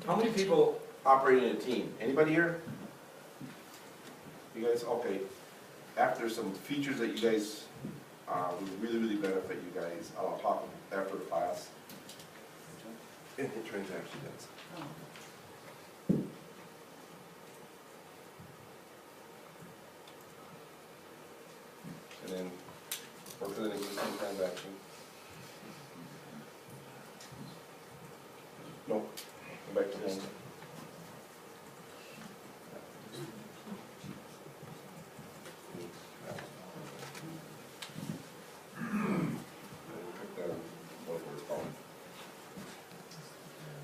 How many people operate in a team? Anybody here? You guys, okay. After some features that you guys would really benefit you guys, I'll talk after the class. In transaction debts. And then work with an existing transaction. Nope. Go back to one.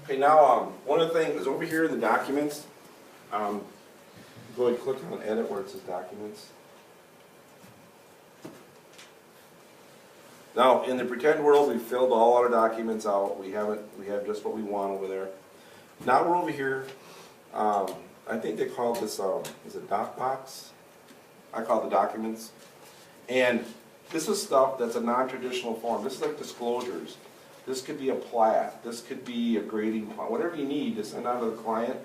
Okay, now one of the things is over here in the documents. Go ahead and click on edit where it says documents. Now, in the pretend world, we've filled all our documents out. We have just what we want over there. Now we're over here. I think they call this, is it doc box? I call it the documents. And this is stuff that's a non-traditional form. This is like disclosures. This could be a plat. This could be a grading plan. Whatever you need to send out to the client.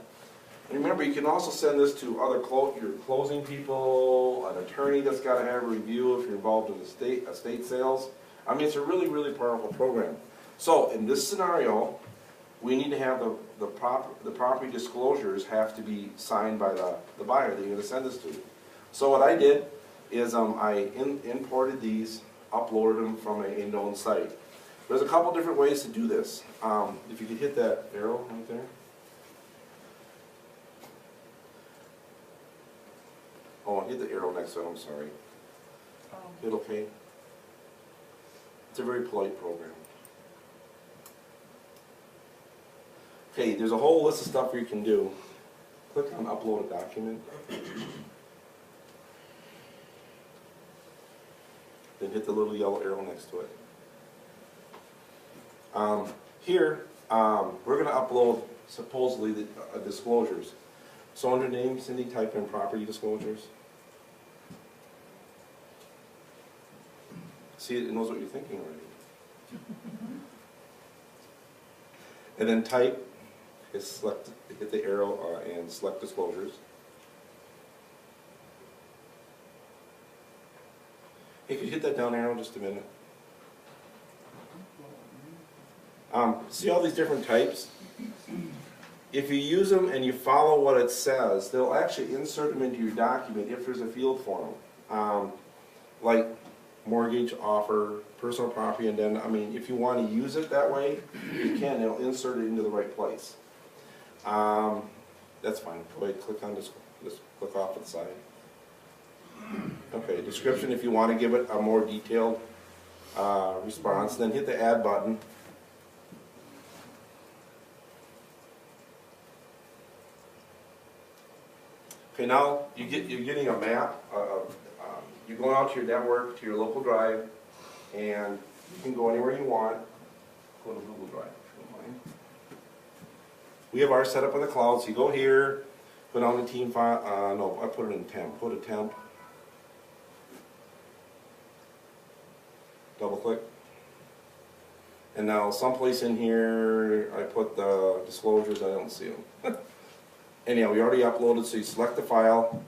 And remember, you can also send this to other your closing people, an attorney that's got to have a review if you're involved in estate sales. I mean, it's a really powerful program. So in this scenario, we need to have the property disclosures have to be signed by the buyer that you're going to send this to. So what I did is I imported these, uploaded them from a known site. There's a couple different ways to do this. If you could hit that arrow right there. Oh, hit the arrow next to it, I'm sorry. Hit OK. It's a very polite program. Okay, there's a whole list of stuff you can do. Click on upload a document. Then hit the little yellow arrow next to it. Here, we're going to upload supposedly the disclosures. So under name, Cindy, type in property disclosures. See, it knows what you're thinking already. And then type is select, hit the arrow and select disclosures. Hey, could you hit that down arrow just a minute? See all these different types? If you use them and you follow what it says, they'll actually insert them into your document if there's a field for them. Like mortgage, offer, personal property, and then, I mean, if you want to use it that way, you can. It'll insert it into the right place. That's fine. Go ahead, click on this, just click off to the side. Okay, description if you want to give it a more detailed response, then hit the add button. Okay, now you're getting a map of, you're going out to your network, to your local drive, and you can go anywhere you want. Go to Google Drive if you don't mind. We have ours set up in the cloud, so you go here, put down the team file, no, I put it in temp, put a temp, double click, and now someplace in here I put the disclosures, I don't see them. Anyhow, we already uploaded, so you select the file,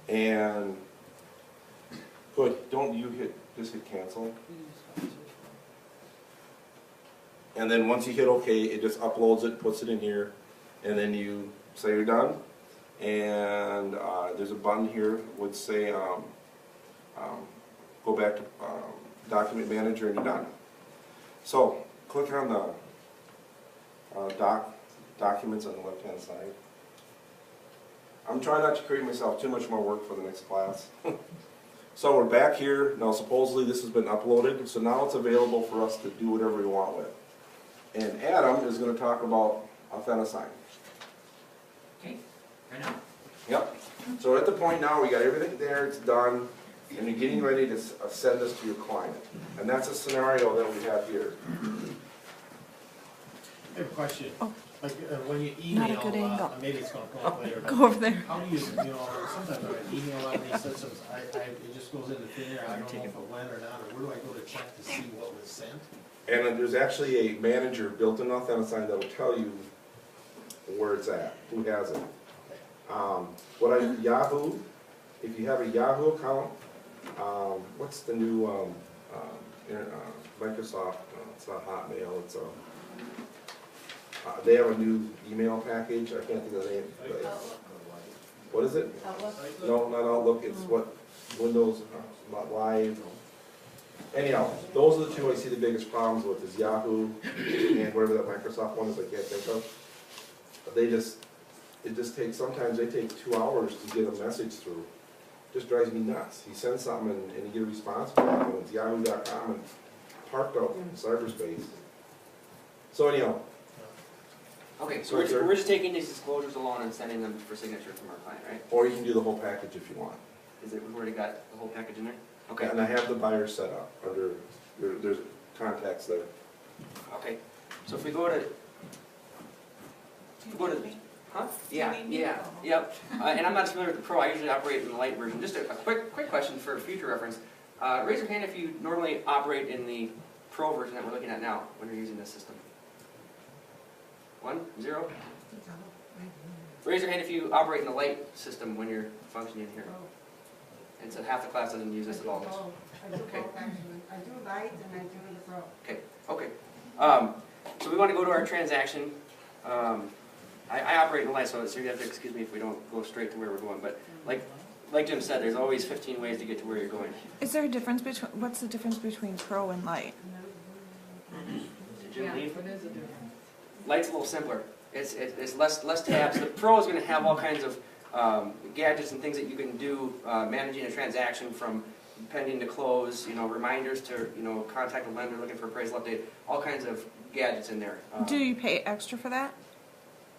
and good, don't you just hit cancel. And then once you hit OK, it just uploads it, puts it in here, and then you say you're done. And there's a button here that would say go back to Document Manager and you're done. So click on the documents on the left-hand side. I'm trying not to create myself too much more work for the next class. So we're back here. Now supposedly this has been uploaded, so now it's available for us to do whatever we want with. And Adam is going to talk about Authentisign. Okay, right now. Yep. So at the point now we got everything there, it's done, and you're getting ready to send this to your client. And that's a scenario that we have here. I have a question. Oh. Like when you Not email, a good angle. maybe it's going to come up later. Go over there. How do you know, sometimes when I email on these systems, it just goes into thin air. I don't know if it went or not, or where do I go to check to see what was sent? And then there's actually a manager built in Authentisign that will tell you where it's at, who has it. Yahoo, if you have a Yahoo account, what's the new, Microsoft, it's not Hotmail, it's they have a new email package, I can't think of the name. What is it? No, not Outlook, it's what, Windows, not Live. Anyhow, those are the two I see the biggest problems with, is Yahoo and whatever that Microsoft one is I can't think of. It just takes, sometimes they take 2 hours to get a message through. Just drives me nuts. You send something and you get a response back, and it's yahoo.com and parked out in cyberspace. So anyhow. Okay, so we're just taking these disclosures along and sending them for signature from our client, right? Or you can do the whole package if you want. Is it, we've already got the whole package in there? Okay. And I have the buyer set up under, there's contacts there. Okay, so if we go to, huh? Yeah, yep. And I'm not familiar with the Pro, I usually operate in the light version. Just a quick question for future reference. Raise your hand if you normally operate in the Pro version that we're looking at now when you're using this system. 1, 0? Raise your hand if you operate in the light system when you're functioning here. And so half the class doesn't use this at all. I do both actually. I do light and I do the Pro. Okay. So we want to go to our transaction. I operate in the light, so you have to excuse me if we don't go straight to where we're going. But like Jim said, there's always 15 ways to get to where you're going. Is there a difference between, what's the difference between Pro and Light? Did Jim leave? What is the difference? Light's a little simpler. It's less tabs. The Pro is going to have all kinds of gadgets and things that you can do managing a transaction from pending to close, reminders to, contact a lender looking for appraisal update, all kinds of gadgets in there. Do you pay extra for that?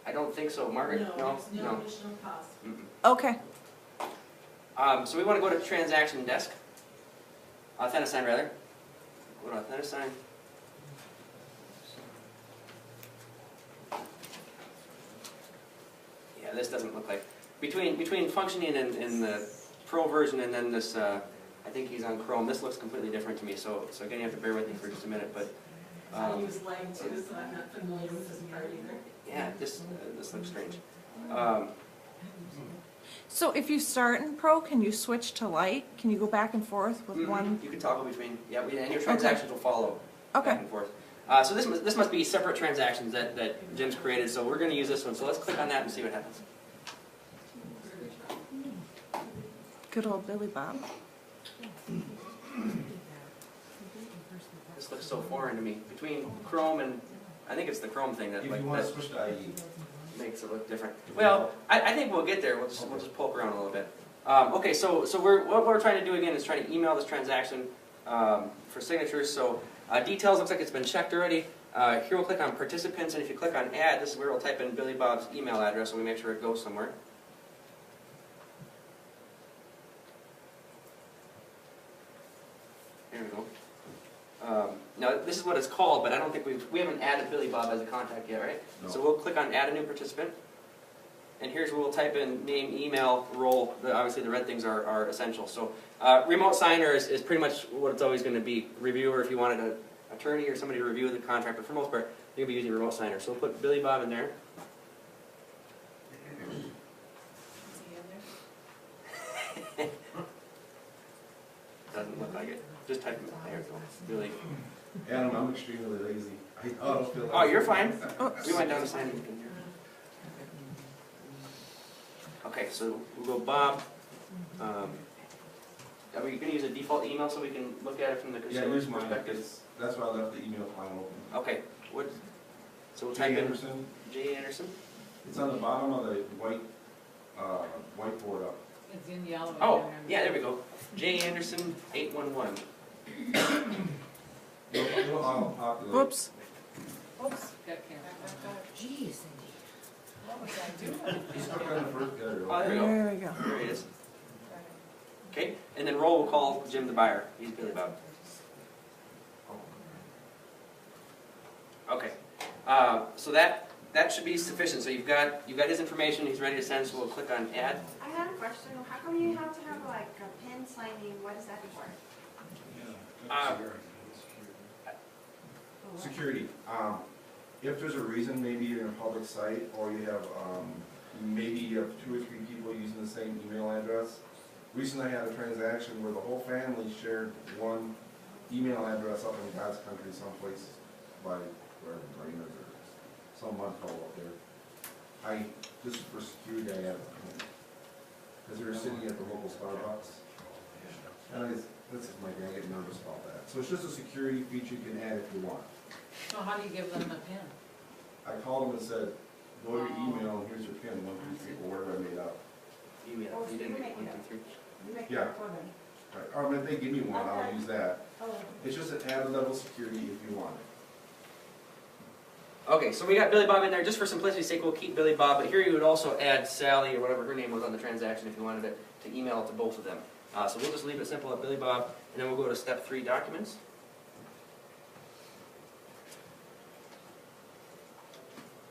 I don't think so, Margaret? No additional cost. Okay. So we want to go to transaction desk. Authentisign rather. Go to Authentisign. Yeah, this doesn't look like. Between functioning in the Pro version and then this, I think he's on Chrome, this looks completely different to me, so again you have to bear with me for just a minute, but... I use light too, so I'm not familiar with this part either. Yeah, this looks strange. So if you start in Pro, can you switch to Light? Can you go back and forth with one? You can toggle between, yeah, and your transactions will follow Okay. back and forth. So this must be separate transactions that Jim's created, so we're going to use this one. So let's click on that and see what happens. Good old Billy Bob. This looks so foreign to me. Between Chrome and, I think it's the Chrome thing that, If like, you want that to switch to IE. makes it look different. Well, I think we'll get there. We'll just poke around a little bit. Okay, so what we're trying to do again is try to email this transaction for signatures. So details looks like it's been checked already. Here we'll click on participants, and if you click on add, this is where we'll type in Billy Bob's email address, so we make sure it goes somewhere. There we go. Now this is what it's called, but I don't think we haven't added Billy Bob as a contact yet, right? No. So we'll click on add a new participant. And here's where we'll type in name, email, role. Obviously the red things are essential. So remote signer is pretty much what it's always going to be. Reviewer if you wanted an attorney or somebody to review the contract, but for the most part you're going to be using remote signer. So we'll put Billy Bob in there. Doesn't look like it. Just type in there. Billy. Adam, I'm extremely lazy. I don't feel like Oh, you're fine. Oops. We went down to sign in here. Okay, so we'll go Bob. Are we going to use a default email so we can look at it from the Yeah, consumer's use mine. perspective? That's why I left the email client open. Okay. So we'll J. type in Anderson. J. Anderson. It's on the bottom of the whiteboard up. It's in yellow. Oh, yeah, there we go. J. Anderson 811. It'll auto-populate. Whoops. Oops. Jeez. What was I doing? He's stuck on the first guy. Oh, there we go. There we go. There he is. Okay, and then roll will call Jim the buyer. He's Billy Bob. Okay, so that should be sufficient. So you've got his information. He's ready to send. So we'll click on add. I had a question. How come you have to have like a pin signing? What is that for? Security. if there's a reason, maybe you're in a public site, or you have, maybe you have 2 or 3 people using the same email address. Recently I had a transaction where the whole family shared one email address up in God's country someplace by wherever, Brainerd or some mud hole up there. Just for security, I had a pin. Because they were sitting at the local Starbucks. And this is my grand, I get nervous about that. So it's just a security feature you can add if you want. So how do you give them the pin? I called them and said, go to your email and here's your pin, 1, 2, 3, or whatever I made up. Email, Oh, you so didn't you make make 1, it 2, 3. You make Yeah. it for them. Right. Or if they give me one, I'll Okay. use that. Oh, It's just an added level of security if you want it. Okay, so we got Billy Bob in there. Just for simplicity's sake, we'll keep Billy Bob, but here you would also add Sally or whatever her name was on the transaction if you wanted it to email it to both of them. So we'll just leave it simple at Billy Bob, and then we'll go to step 3, documents.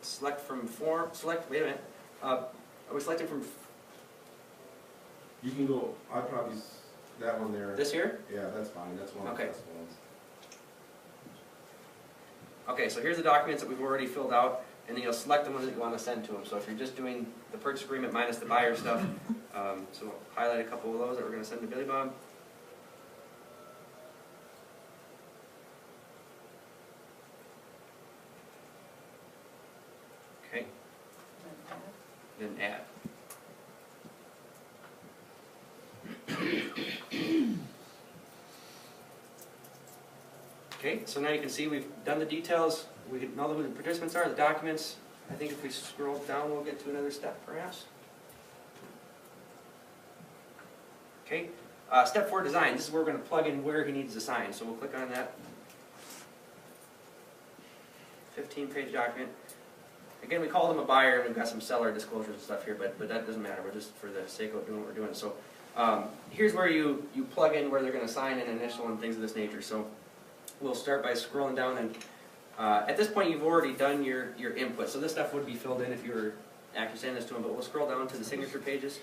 Select from form, wait a minute. Are we selecting from You can go, I'd probably, that one there. this here? Yeah, that's fine, that's one of the Okay. best ones. Okay, so here's the documents that we've already filled out, and then you'll select the ones that you want to send to them. So if you're just doing the purchase agreement minus the buyer stuff, so highlight a couple of those that we're going to send to Billy Bob. Okay, then add. Okay, so now you can see we've done the details, we know who the participants are, the documents. I think if we scroll down, we'll get to another step perhaps. Okay, step 4, design. This is where we're going to plug in where he needs to sign, so we'll click on that. 15-page document. Again, we called him a buyer, and we've got some seller disclosures and stuff here, but that doesn't matter. We're just for the sake of doing what we're doing. So here's where you plug in where they're going to sign an initial and things of this nature. So we'll start by scrolling down, and at this point you've already done your input. So this stuff would be filled in if you were actually sending this to them, but we'll scroll down to the signature pages.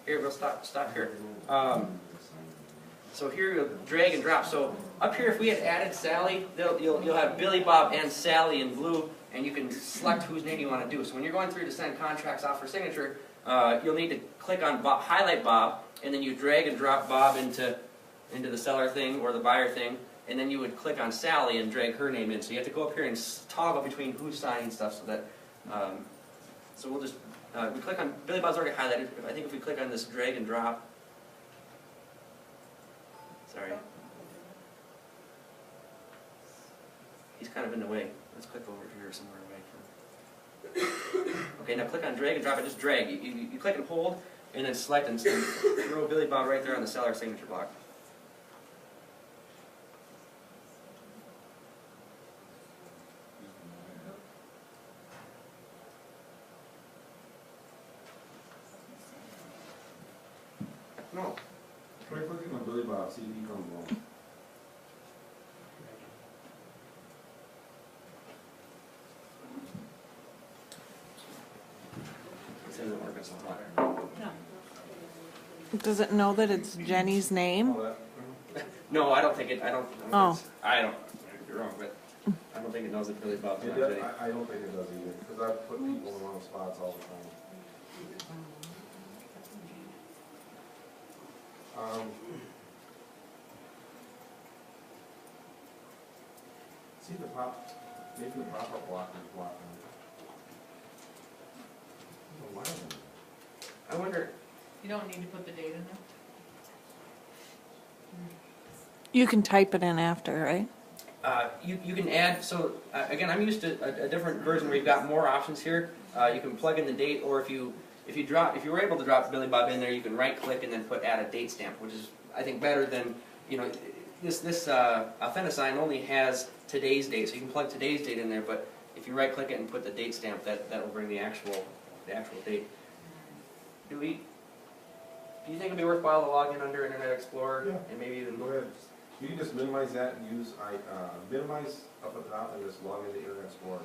Here, we'll stop here. So here you'll drag and drop. So up here, if we had added Sally, you'll have Billy, Bob, and Sally in blue, and you can select whose name you want to do. So when you're going through to send contracts off for signature, you'll need to click on Bob, highlight Bob, and then you drag and drop Bob into the seller thing or the buyer thing, and then you would click on Sally and drag her name in. So you have to go up here and toggle between who's signing stuff so that, so we'll just, we click on, Billy Bob's already highlighted. I think if we click on this drag and drop, sorry. He's kind of in the way. Let's click over here somewhere away from. Okay, now click on drag and drop it, just drag. You click and hold, and then select and throw Billy Bob right there on the seller signature block. No. Try clicking on Billy Bob, see if he comes along. This isn't working so well. Does it know that it's Jenny's name? All that? No, I don't think it. Oh. I don't. You're wrong, but I don't think it knows that Billy Bob's It not does, Jenny. I don't think it does either, because I've put people in the wrong spots all the time. See the maybe the pop-up blocker is blocking. Oh, why isn't it? I wonder. You don't need to put the date in there? You can type it in after, right? You can add. So again, I'm used to a different version where you've got more options here. You can plug in the date, or if you were able to drop Billy Bob in there, you can right click and then put add a date stamp, which is I think better than this Authentisign only has today's date, so you can plug today's date in there. But if you right click it and put the date stamp, that will bring the actual date. Do you think it'd be worthwhile to log in under Internet Explorer and maybe even Go ahead. You can just minimize that and use minimize up at the top and just log into Internet Explorer.